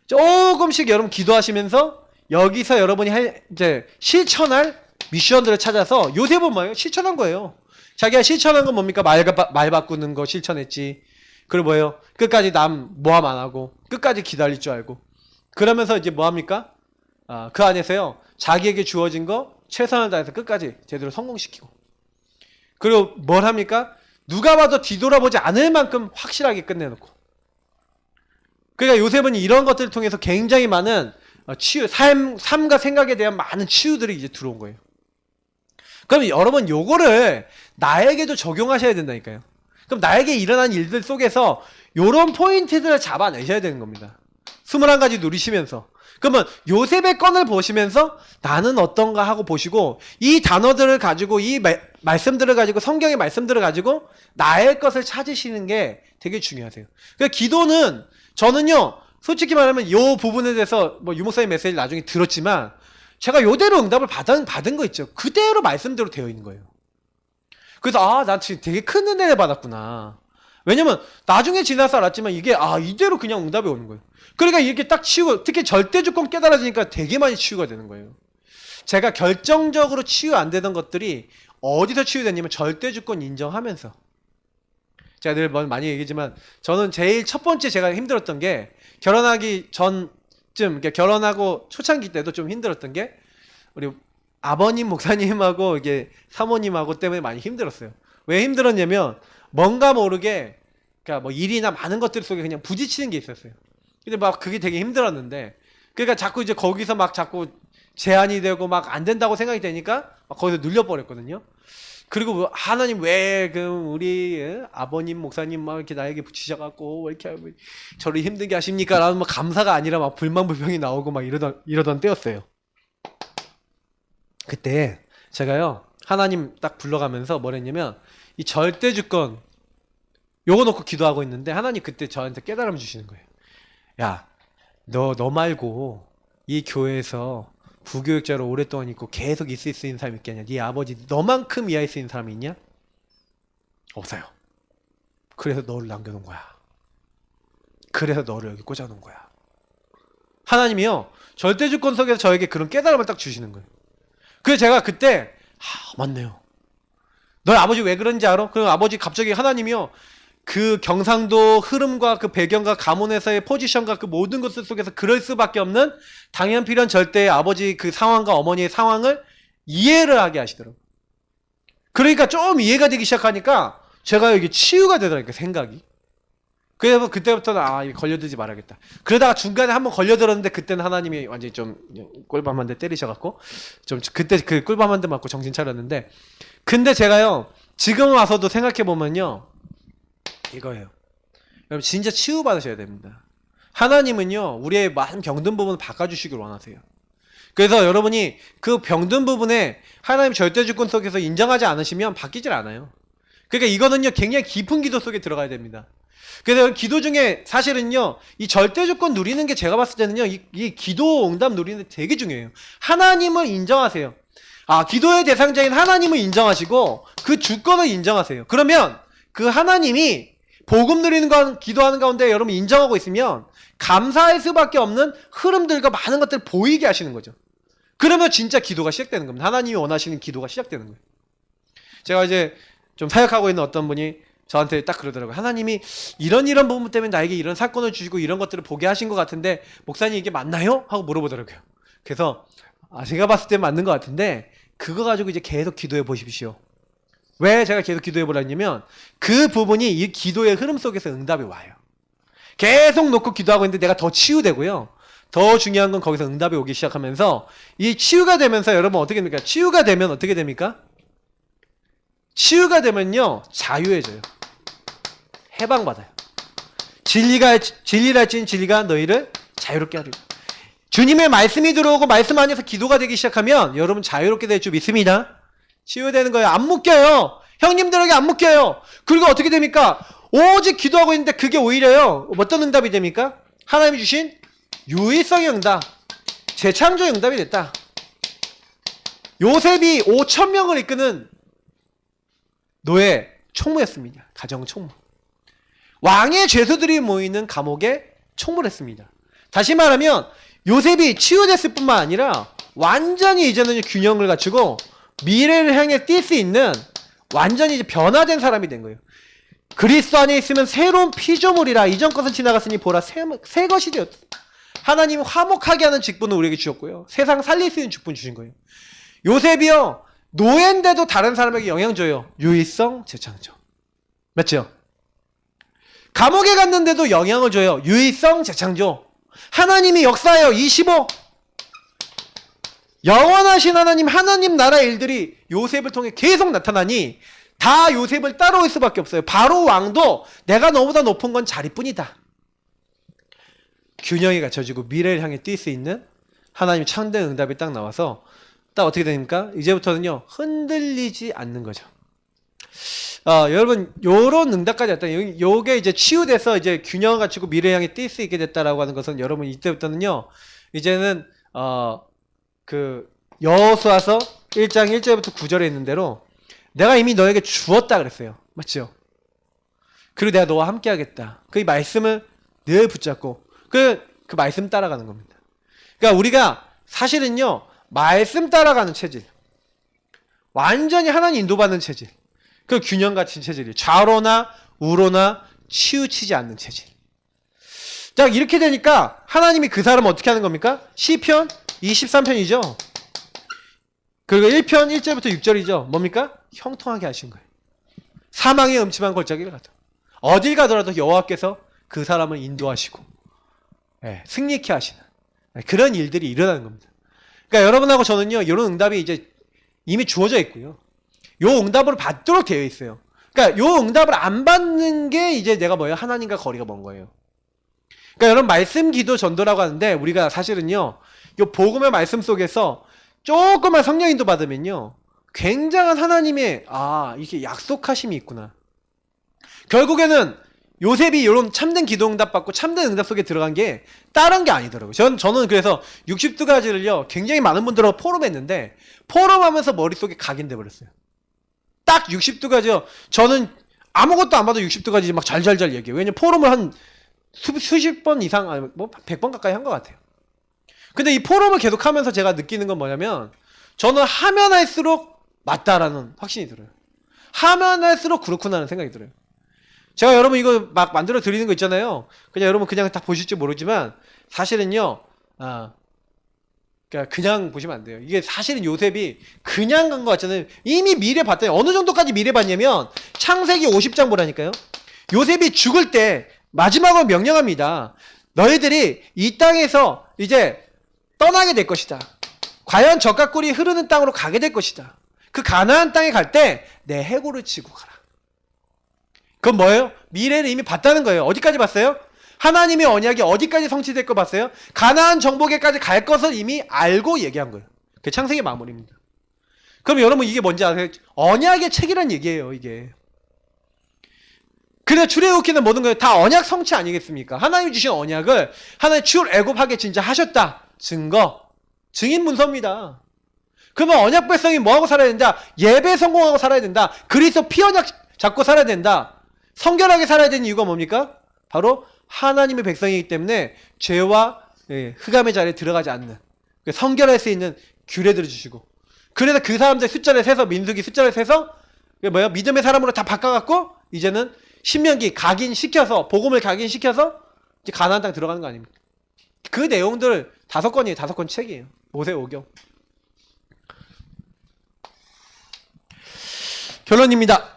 조금씩 여러분 기도하시면서 여기서 여러분이 이제 실천할 미션들을 찾아서 요셉은 뭐예요? 실천한 거예요. 자기가 실천한 건 뭡니까? 말 바꾸는 거 실천했지. 그리고 뭐예요? 끝까지 남 모함 안 하고 끝까지 기다릴 줄 알고 그러면서 이제 뭐합니까? 그 안에서요 자기에게 주어진 거 최선을 다해서 끝까지 제대로 성공시키고 그리고 뭘 합니까? 누가 봐도 뒤돌아보지 않을 만큼 확실하게 끝내놓고. 그러니까 요셉은 이런 것들을 통해서 굉장히 많은 치유, 삶과 생각에 대한 많은 치유들이 이제 들어온 거예요. 그럼 여러분 요거를 나에게도 적용하셔야 된다니까요. 그럼 나에게 일어난 일들 속에서 요런 포인트들을 잡아내셔야 되는 겁니다. 21가지 누리시면서. 그러면 요셉의 건을 보시면서 나는 어떤가 하고 보시고 이 단어들을 가지고 이 말씀들을 가지고 성경의 말씀들을 가지고 나의 것을 찾으시는 게 되게 중요하세요. 그러니까 기도는 저는요 솔직히 말하면 요 부분에 대해서 뭐 유목사님 메시지 나중에 들었지만 제가 요대로 응답을 받은 거 있죠. 그대로 말씀대로 되어 있는 거예요. 그래서 난 지금 되게 큰 은혜를 받았구나. 왜냐면 나중에 지나서 알았지만 이게 이대로 그냥 응답이 오는 거예요. 그러니까 이렇게 딱 치유가, 특히 절대주권 깨달아지니까 되게 많이 치유가 되는 거예요. 제가 결정적으로 치유 안 되던 것들이 어디서 치유됐냐면 절대주권 인정하면서. 제가 늘 많이 얘기지만 저는 제일 첫 번째 제가 힘들었던 게 결혼하기 전쯤, 그러니까 결혼하고 초창기 때도 좀 힘들었던 게 우리 아버님 목사님하고 이게 사모님하고 때문에 많이 힘들었어요. 왜 힘들었냐면 뭔가 모르게 그러니까 뭐 일이나 많은 것들 속에 그냥 부딪히는 게 있었어요. 근데 막 그게 되게 힘들었는데 그러니까 자꾸 이제 거기서 막 자꾸 제한이 되고 막 안 된다고 생각이 되니까 막 거기서 눌려버렸거든요. 그리고 뭐 하나님 왜 우리 아버님 목사님 막 이렇게 나에게 붙이셔갖고 왜 이렇게 저를 힘들게 하십니까? 라는 막 감사가 아니라 막 불만 불평이 나오고 막 이러던 때였어요. 그때 제가요 하나님 딱 불러가면서 뭐랬냐면 이 절대주권 요거 놓고 기도하고 있는데 하나님 그때 저한테 깨달음 주시는 거예요. 야, 너 말고 이 교회에서 부교육자로 오랫동안 있고 계속 있을 수 있는 사람이 있겠냐? 네 아버지 너만큼 이해할 수 있는 사람이 있냐? 없어요. 그래서 너를 남겨놓은 거야. 그래서 너를 여기 꽂아놓은 거야. 하나님이요 절대주권 속에서 저에게 그런 깨달음을 딱 주시는 거예요. 그래서 제가 그때 맞네요. 너희 아버지 왜 그런지 알아? 그럼 아버지 갑자기 하나님이요 그 경상도 흐름과 그 배경과 가문에서의 포지션과 그 모든 것들 속에서 그럴 수밖에 없는 당연 필연 절대의 아버지 그 상황과 어머니의 상황을 이해를 하게 하시더라고요. 그러니까 좀 이해가 되기 시작하니까 제가 이게 치유가 되더라고요. 생각이. 그래서 그때부터는 이거 걸려들지 말아야겠다. 그러다가 중간에 한번 걸려들었는데 그때는 하나님이 완전히 좀 꿀밤 한 대 때리셔갖고 좀 그때 그 꿀밤 한 대 맞고 정신 차렸는데 근데 제가요 지금 와서도 생각해보면요 이거예요. 여러분 진짜 치유받으셔야 됩니다. 하나님은요 우리의 많은 병든 부분을 바꿔주시길 원하세요. 그래서 여러분이 그 병든 부분에 하나님 절대주권 속에서 인정하지 않으시면 바뀌질 않아요. 그러니까 이거는요 굉장히 깊은 기도 속에 들어가야 됩니다. 그래서 기도 중에 사실은요 이 절대주권 누리는 게 제가 봤을 때는요 이 기도 응답 누리는 게 되게 중요해요. 하나님을 인정하세요. 기도의 대상자인 하나님을 인정하시고 그 주권을 인정하세요. 그러면 그 하나님이 복음 누리는 건 기도하는 가운데 여러분 인정하고 있으면 감사할 수밖에 없는 흐름들과 많은 것들을 보이게 하시는 거죠. 그러면 진짜 기도가 시작되는 겁니다. 하나님이 원하시는 기도가 시작되는 거예요. 제가 이제 좀 사역하고 있는 어떤 분이 저한테 딱 그러더라고요. 하나님이 이런 부분 때문에 나에게 이런 사건을 주시고 이런 것들을 보게 하신 것 같은데 목사님 이게 맞나요? 하고 물어보더라고요. 그래서 제가 봤을 때 맞는 것 같은데 그거 가지고 이제 계속 기도해 보십시오. 왜 제가 계속 기도해 보라냐면 그 부분이 이 기도의 흐름 속에서 응답이 와요. 계속 놓고 기도하고 있는데 내가 더 치유되고요. 더 중요한 건 거기서 응답이 오기 시작하면서 이 치유가 되면서 여러분 어떻게 됩니까? 치유가 되면 어떻게 됩니까? 치유가 되면요 자유해져요. 해방받아요. 진리를 알지니 진리가 너희를 자유롭게 하리라. 주님의 말씀이 들어오고 말씀 안에서 기도가 되기 시작하면 여러분 자유롭게 될 줄 믿습니다. 치유되는 거예요. 안 묶여요. 형님들에게 안 묶여요. 그리고 어떻게 됩니까? 오직 기도하고 있는데 그게 오히려요 어떤 응답이 됩니까? 하나님이 주신 유일성의 응답, 재창조의 응답이 됐다. 요셉이 5,000명을 이끄는 노예 총무였습니다. 가정 총무. 왕의 죄수들이 모이는 감옥에 총무했습니다. 다시 말하면 요셉이 치유됐을 뿐만 아니라 완전히 이제는 균형을 갖추고 미래를 향해 뛸 수 있는 완전히 이제 변화된 사람이 된 거예요. 그리스도 안에 있으면 새로운 피조물이라 이전 것은 지나갔으니 보라 새 것이 되었다. 하나님이 화목하게 하는 직분을 우리에게 주셨고요. 세상 살릴 수 있는 직분 주신 거예요. 요셉이요 노예인데도 다른 사람에게 영향 줘요. 유일성 재창조. 맞죠? 감옥에 갔는데도 영향을 줘요. 유일성 재창조. 하나님이 역사해요. 25. 영원하신 하나님 나라 일들이 요셉을 통해 계속 나타나니 다 요셉을 따라올 수밖에 없어요. 바로 왕도 내가 너보다 높은 건 자리뿐이다. 균형이 갖춰지고 미래를 향해 뛸 수 있는 하나님의 참된 응답이 딱 나와서 딱 어떻게 됩니까? 이제부터는요 흔들리지 않는 거죠. 여러분 요런 응답까지 왔다. 요게 이제 치유돼서 이제 균형을 갖추고 미래를 향해 뛸 수 있게 됐다라고 하는 것은 여러분 이때부터는요 이제는 그 여호수아서 1장 1절부터 9절에 있는 대로 내가 이미 너에게 주었다 그랬어요. 맞죠? 그리고 내가 너와 함께 하겠다. 그 말씀을 늘 붙잡고 그 말씀 따라가는 겁니다. 그러니까 우리가 사실은요 말씀 따라가는 체질, 완전히 하나님 인도받는 체질, 그 균형 갖춘 체질이에요. 좌로나 우로나 치우치지 않는 체질. 자, 이렇게 되니까 하나님이 그 사람을 어떻게 하는 겁니까? 시편 23편이죠. 그리고 1편 1절부터 6절이죠. 뭡니까? 형통하게 하신 거예요. 사망의 음침한 골짜기를 가다. 어딜 가더라도 여호와께서 그 사람을 인도하시고 승리케 하시는 그런 일들이 일어나는 겁니다. 그러니까 여러분하고 저는요 이런 응답이 이제 이미 주어져 있고요. 요 응답으로 받도록 되어 있어요. 그러니까 요 응답을 안 받는 게 이제 내가 뭐예요? 하나님과 거리가 먼 거예요. 그러니까 여러분 말씀 기도 전도라고 하는데 우리가 사실은요 요 복음의 말씀 속에서 조금만 성령 인도 받으면요 굉장한 하나님의 이렇게 약속하심이 있구나. 결국에는 요셉이 이런 참된 기도 응답 받고 참된 응답 속에 들어간 게 다른 게 아니더라고요. 저는 그래서 62가지를요 굉장히 많은 분들하고 포럼했는데 포럼하면서 머릿속에 각인돼 버렸어요. 딱 62가지요. 저는 아무것도 안 봐도 62가지 막 잘잘잘 얘기해요. 왜냐면 포럼을 한 수십 번 이상, 아니 뭐 100번 가까이 한 것 같아요. 근데 이 포럼을 계속 하면서 제가 느끼는 건 뭐냐면 저는 하면 할수록 맞다라는 확신이 들어요. 하면 할수록 그렇구나라는 생각이 들어요. 제가 여러분 이거 막 만들어 드리는 거 있잖아요. 그냥 여러분 그냥 다 보실지 모르지만 사실은요, 그냥 보시면 안 돼요. 이게 사실은 요셉이 그냥 간 거 같잖아요. 이미 미래 봤더니 어느 정도까지 미래 봤냐면 창세기 50장 보라니까요. 요셉이 죽을 때 마지막으로 명령합니다. 너희들이 이 땅에서 이제 떠나게 될 것이다. 과연 젖과 꿀이 흐르는 땅으로 가게 될 것이다. 그 가나안 땅에 갈 때 내 해골을 치고 가라. 그건 뭐예요? 미래를 이미 봤다는 거예요. 어디까지 봤어요? 하나님의 언약이 어디까지 성취될 거 봤어요? 가나안 정복에까지 갈 것을 이미 알고 얘기한 거예요. 그게 창세기 마무리입니다. 그럼 여러분 이게 뭔지 아세요? 언약의 책이란 얘기예요, 이게. 그래서 출애굽기는 모든 거 다 언약 성취 아니겠습니까? 하나님 주신 언약을 하나님 출애굽하게 진짜 하셨다. 증거, 증인 문서입니다. 그러면 언약 백성이 뭐하고 살아야 된다? 예배 성공하고 살아야 된다. 그리스도 피언약 잡고 살아야 된다. 성결하게 살아야 되는 이유가 뭡니까? 바로 하나님의 백성이기 때문에 죄와 흑암의 자리에 들어가지 않는 성결할 수 있는 규례들을 주시고, 그래서 그 사람들 숫자를 세서, 민수기 숫자를 세서 믿음의 사람으로 다 바꿔갖고 이제는 신명기 각인시켜서, 복음을 각인시켜서 이제 가나안 땅 들어가는 거 아닙니까? 그 내용들 5권이에요. 5권 책이에요. 모세오경. 결론입니다.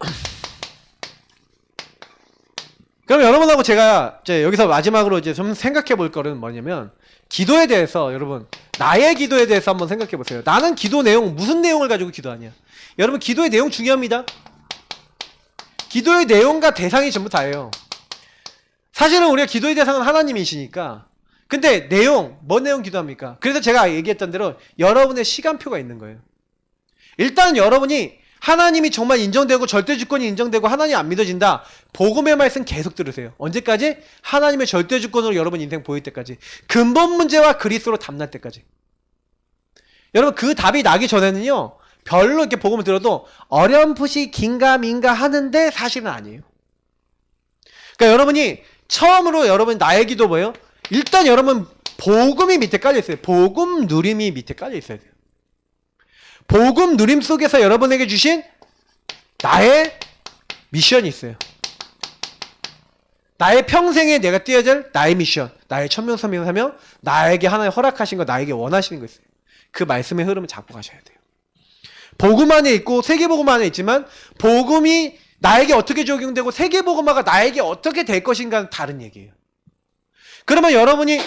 그럼 여러분하고 제가 이제 여기서 마지막으로 이제 좀 생각해 볼 거는 뭐냐면, 기도에 대해서 여러분, 나의 기도에 대해서 한번 생각해 보세요. 나는 기도 내용, 무슨 내용을 가지고 기도하냐? 여러분, 기도의 내용 중요합니다. 기도의 내용과 대상이 전부 다예요. 사실은 우리가 기도의 대상은 하나님이시니까. 근데 내용, 뭔 내용 기도합니까? 그래서 제가 얘기했던 대로 여러분의 시간표가 있는 거예요. 일단 여러분이 하나님이 정말 인정되고 절대주권이 인정되고 하나님 안 믿어진다. 복음의 말씀 계속 들으세요. 언제까지? 하나님의 절대주권으로 여러분 인생 보일 때까지. 근본 문제와 그리스도로 답날 때까지. 여러분, 그 답이 나기 전에는요, 별로 이렇게 복음을 들어도 어렴풋이 긴가민가 하는데 사실은 아니에요. 그러니까 여러분이 처음으로 여러분 나의 기도 뭐예요? 일단 여러분 복음이 밑에 깔려 있어요. 복음 누림이 밑에 깔려 있어야 돼요. 복음 누림 속에서 여러분에게 주신 나의 미션이 있어요. 나의 평생에 내가 뛰어야 될 나의 미션, 나의 천명선명하며 나에게 하나님 허락하신 거, 나에게 원하시는 거 있어요. 그 말씀의 흐름을 잡고 가셔야 돼요. 복음 안에 있고 세계복음 안에 있지만 복음이 나에게 어떻게 적용되고 세계복음화가 나에게 어떻게 될 것인가는 다른 얘기예요. 그러면 여러분이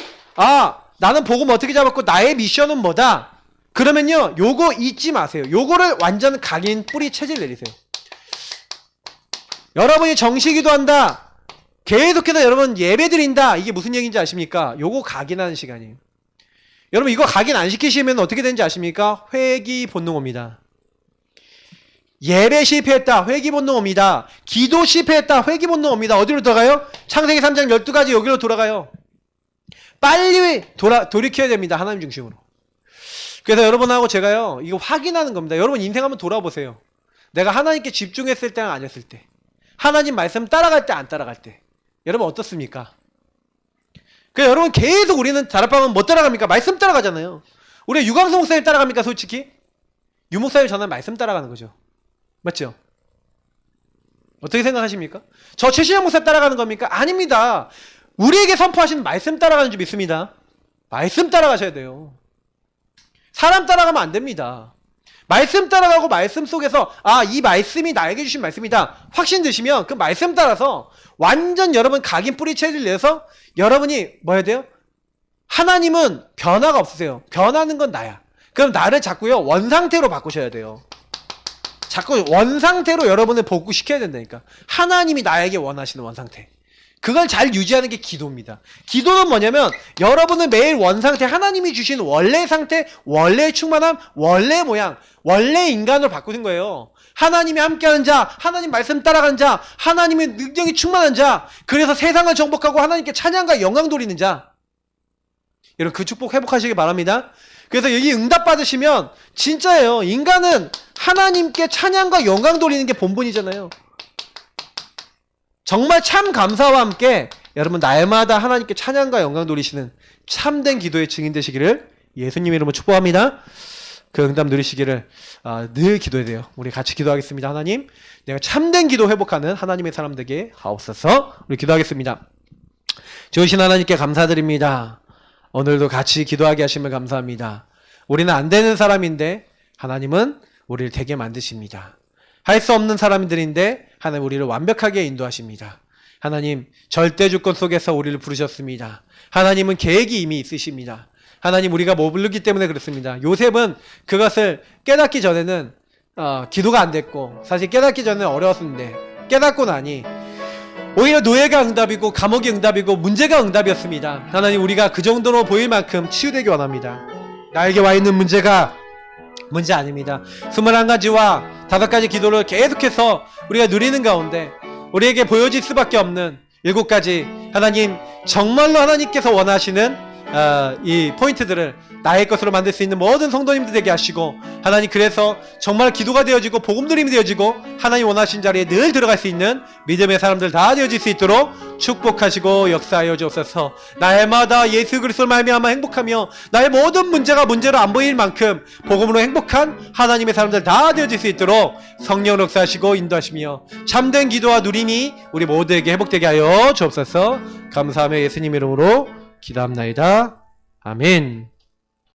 나는 복음 어떻게 잡았고 나의 미션은 뭐다? 그러면요, 요거 잊지 마세요. 요거를 완전 각인 뿌리 체질 내리세요. 여러분이 정시기도 한다, 계속해서 여러분 예배 드린다, 이게 무슨 얘기인지 아십니까? 요거 각인하는 시간이에요. 여러분 이거 각인 안 시키시면 어떻게 되는지 아십니까? 회귀 본능 옵니다. 예배 실패했다, 회귀 본능 옵니다. 기도 실패했다, 회귀 본능 옵니다. 어디로 돌아가요? 창세기 3장 12가지 여기로 돌아가요. 빨리 돌이켜야 됩니다. 하나님 중심으로. 그래서 여러분하고 제가요, 이거 확인하는 겁니다. 여러분 인생 한번 돌아보세요. 내가 하나님께 집중했을 때랑 안 했을 때, 하나님 말씀 따라갈 때 안 따라갈 때, 여러분 어떻습니까? 그래서 여러분 계속 우리는 다락방은 뭐 따라갑니까? 말씀 따라가잖아요. 우리가 유광수 목사님 따라갑니까? 솔직히 유 목사님 저는 말씀 따라가는 거죠. 맞죠? 어떻게 생각하십니까? 저 최신영 목사 따라가는 겁니까? 아닙니다. 우리에게 선포하신 말씀 따라가는 줄 믿습니다. 말씀 따라가셔야 돼요. 사람 따라가면 안 됩니다. 말씀 따라가고 말씀 속에서 이 말씀이 나에게 주신 말씀이다 확신 드시면 그 말씀 따라서 완전 여러분 각인 뿌리 체질 내서 여러분이 뭐 해야 돼요? 하나님은 변화가 없으세요. 변하는 건 나야. 그럼 나를 자꾸요 원상태로 바꾸셔야 돼요. 자꾸 원상태로 여러분을 복구시켜야 된다니까. 하나님이 나에게 원하시는 원상태. 그걸 잘 유지하는 게 기도입니다. 기도는 뭐냐면 여러분은 매일 원상태, 하나님이 주신 원래 상태, 원래의 충만함, 원래의 모양, 원래의 인간으로 바꾸는 거예요. 하나님이 함께하는 자, 하나님 말씀 따라가는 자, 하나님의 능력이 충만한 자, 그래서 세상을 정복하고 하나님께 찬양과 영광 돌리는 자. 여러분 그 축복 회복하시기 바랍니다. 그래서 여기 응답 받으시면 진짜예요. 인간은 하나님께 찬양과 영광 돌리는 게 본분이잖아요. 정말 참 감사와 함께 여러분 날마다 하나님께 찬양과 영광 돌리시는 참된 기도의 증인 되시기를 예수님 이름으로 축복합니다. 그 응답 누리시기를 늘 기도해야 돼요. 우리 같이 기도하겠습니다. 하나님, 내가 참된 기도 회복하는 하나님의 사람 되게 하옵소서. 우리 기도하겠습니다. 좋으신 하나님께 감사드립니다. 오늘도 같이 기도하게 하심을 감사합니다. 우리는 안 되는 사람인데 하나님은 우리를 되게 만드십니다. 할 수 없는 사람들인데 하나님 우리를 완벽하게 인도하십니다. 하나님 절대 주권 속에서 우리를 부르셨습니다. 하나님은 계획이 이미 있으십니다. 하나님 우리가 모르기 때문에 그렇습니다. 요셉은 그것을 깨닫기 전에는 기도가 안 됐고 사실 깨닫기 전에는 어려웠는데 깨닫고 나니 오히려 노예가 응답이고 감옥이 응답이고 문제가 응답이었습니다. 하나님 우리가 그 정도로 보일 만큼 치유되기 원합니다. 나에게 와 있는 문제가 문제 아닙니다. 21가지와 5가지 기도를 계속해서 우리가 누리는 가운데 우리에게 보여질 수밖에 없는 7가지 하나님 정말로 하나님께서 원하시는 이 포인트들을 나의 것으로 만들 수 있는 모든 성도님들 되게 하시고 하나님 그래서 정말 기도가 되어지고 복음 드림이 되어지고 하나님 원하신 자리에 늘 들어갈 수 있는 믿음의 사람들 다 되어질 수 있도록 축복하시고 역사하여 주옵소서. 날마다 예수 그리스도를 말미암아 행복하며 나의 모든 문제가 문제로 안 보일 만큼 복음으로 행복한 하나님의 사람들 다 되어질 수 있도록 성령 역사하시고 인도하시며 참된 기도와 누림이 우리 모두에게 회복되게 하여 주옵소서. 감사하며 예수님 이름으로 기도합나이다. 아멘.